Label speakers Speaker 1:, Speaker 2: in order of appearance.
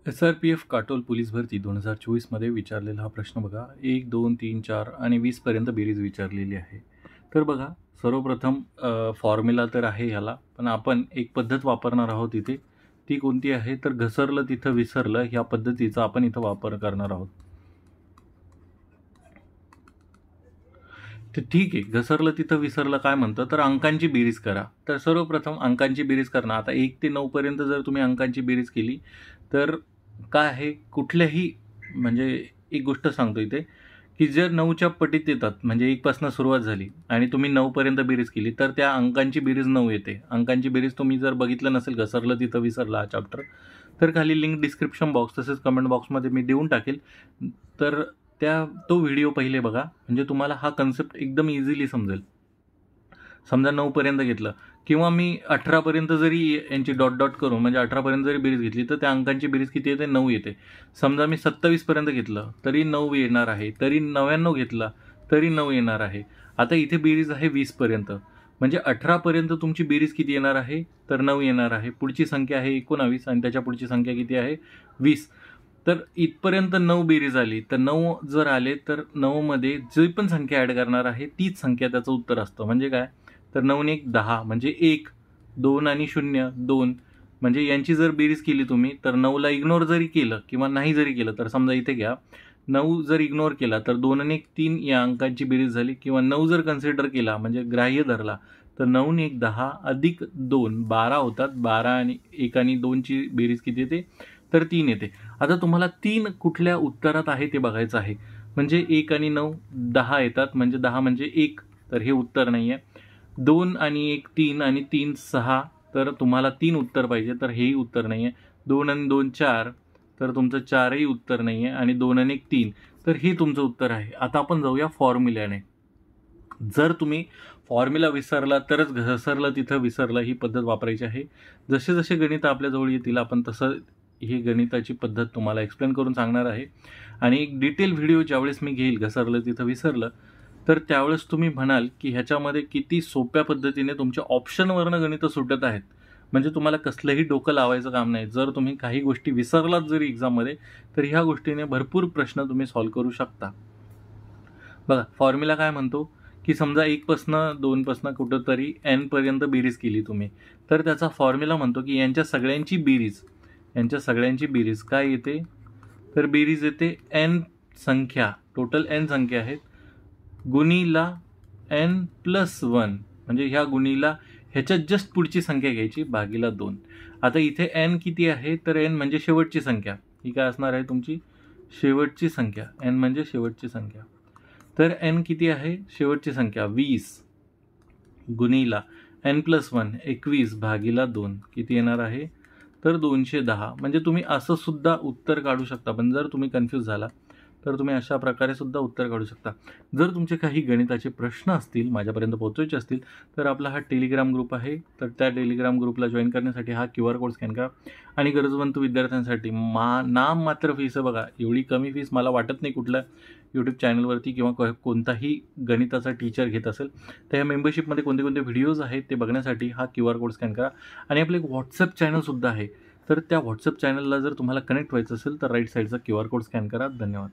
Speaker 1: SRPF Katol police भरती 2024 मध्ये विचारलेला हा प्रश्न बघा. 1, 2, 3, 4 आणि 20 पर्यंत बेरीज विचारलेली आहे. तर बघा, सर्वप्रथम फॉर्म्युला तर आहे ह्याला, पण आपण एक पद्धत वापरणार आहोत इथे. ती कोणती आहे तर घसरलं तिथं विसरलं ह्या पद्धतीचा आपण इथं वापर करणार आहोत. तर ठीक आहे, घसरलं तिथं विसरलं काय म्हणतं तर अंकांची बेरीज करा. तर सर्वप्रथम अंकांची बेरीज करणं. आता 1 ते 9 पर्यंत जर तुम्ही अंकांची बेरीज केली तर काय आहे, कुठल्याही म्हणजे एक गोष्ट सांगतो इथे, की जर 9च्या पटीत येतात म्हणजे 1 पासून सुरुवात झाली आणि तुम्ही 9 पर्यंत बेरीज केली तर त्या अंकांची बेरीज 9 येते. अंकांची बेरीज तुम्ही जर बघितलं नसेल घसरलं तिथं विसरलं हा चॅप्टर, तर खाली लिंक डिस्क्रिप्शन बॉक्स तसेच कमेंट बॉक्समध्ये मी देऊन टाकेल. तर तो व्हिडिओ पहिले बघा, म्हणजे तुम्हाला हा कन्सेप्ट एकदम इझिली समजेल. समजा 9 पर्यंत घेतलं किंवा मी 18 पर्यंत जरी यांची डॉट डॉट करून म्हणजे 18 पर्यंत जरी बेरीज घेतली तर त्या अंकांची बेरीज किती येते 9 येते. समजा मी 27 पर्यंत घेतलं तरी 9 येणार आहे, तरी 99 घेतला तरी 9 येणार आहे. आता इथे बेरीज आहे 20 पर्यंत, म्हणजे 18 पर्यंत तुमची बेरीज किती येणार आहे तर 9 येणार आहे. पुढची संख्या आहे 19 आणि त्याच्या पुढची संख्या किती आहे 20. तर इथपर्यंत 9 बेरीज आली तर 9 जर आले तर 9 मध्ये जी पण संख्या ॲड करणार आहे तीच संख्या त्याचं उत्तर असतं. म्हणजे काय तर 9 ने 1 10 म्हणजे 1, 2 आणि 0 2. म्हणजे यांची जर बेरीज केली तुम्ही तर 9ला इग्नोर जरी केलं किंवा नाही जरी केलं तर समजा इथे घ्या 9 जर इग्नोर केला तर 2 आणि 1 3 या अंकांची बेरीज झाली, किंवा 9 जर कन्सिडर केला म्हणजे ग्राह्य धरला तर 9 ने 1 10 अधिक 2 12 होतात. 12 आणि 1 आणि 2ची बेरीज किती येते तर 3 येते. आता तुम्हाला 3 कुठल्या उत्तरात आहे ते बघायचं आहे. म्हणजे 1 आणि 9 10 येतात, म्हणजे 10 म्हणजे 1, तर हे उत्तर नाही आहे. 2 आणि 1 3 आणि 3 6, तर तुम्हाला 3 उत्तर पाहिजे तर हेही उत्तर नाही आहे. 2 आणि 2 4, तर तुमचं 4ही उत्तर नाही आहे. आणि 2 आणि 1 3, तर हे तुमचं उत्तर आहे. आता आपण जाऊया फॉर्म्युल्याने. जर तुम्ही फॉर्म्युला विसरला तरच घसरलं तिथं विसरलं ही पद्धत वापरायची आहे. जसे जसे गणित आपल्याजवळ येतील आपण तसं ही गणिताची पद्धत तुम्हाला एक्सप्लेन करून सांगणार आहे. आणि एक डिटेल व्हिडिओ ज्यावेळेस मी घेईल घसरलं तिथं विसरलं, तर त्यावेळेस तुम्ही म्हणाल की ह्याच्यामध्ये किती सोप्या पद्धतीने तुमच्या ऑप्शनवरनं गणितं सुटत आहेत. म्हणजे तुम्हाला कसलंही डोकं लावायचं काम नाही. जर तुम्ही काही गोष्टी विसरलात जरी एक्झाममध्ये तर ह्या गोष्टीने भरपूर प्रश्न तुम्ही सॉल्व्ह करू शकता. बघा, फॉर्म्युला काय म्हणतो की समजा 1 पासनं 2 पासनं कुठंतरी n पर्यंत बेरीज केली तुम्ही, तर त्याचा फॉर्म्युला म्हणतो की यांच्या सगळ्यांची बेरीज काय येते तर बेरीज येते n संख्या, टोटल n संख्या आहेत, गुणीला n+1, म्हणजे ह्या गुणीला ह्याच्यात जस्ट पुढची संख्या घ्यायची भागीला 2. आता इथे n किती आहे तर n म्हणजे शेवटची संख्या. ही काय असणार आहे तुमची शेवटची संख्या. n म्हणजे शेवटची संख्या. तर n किती आहे शेवटची संख्या 20 गुणीला n+1 21 भागीला 2 किती येणार आहे तर 210. म्हणजे तुम्ही असं सुद्धा उत्तर काढू शकता. पण जर तुम्ही कन्फ्यूज झाला तर तुम्ही अशा प्रकारे सुद्धा उत्तर काढू शकता. जर तुमचे काही गणिताचे प्रश्न असतील माझ्यापर्यंत पोहोचवायचे असतील तर आपला हा टेलिग्राम ग्रुप आहे. तर त्या टेलिग्राम ग्रुपला जॉईन करण्यासाठी हा QR कोड स्कॅन करा. आणि गरजवंत विद्यार्थ्यांसाठी नाम मात्र फीस आहे बघा. एवढी कमी फीस मला वाटत नाही कुठल्या यूट्यूब चॅनलवरती किंवा कोणताही गणिताचा टीचर घेत असेल. तर या मेंबरशिपमध्ये कोणते कोणते व्हिडिओज आहेत ते बघण्यासाठी हा QR कोड स्कॅन करा. आणि आपलं एक व्हॉट्सअप चॅनलसुद्धा आहे. तर त्या व्हॉट्सअप चॅनलला जर तुम्हाला कनेक्ट व्हायचं असेल तर राईट साईडचा QR कोड स्कॅन करा. धन्यवाद.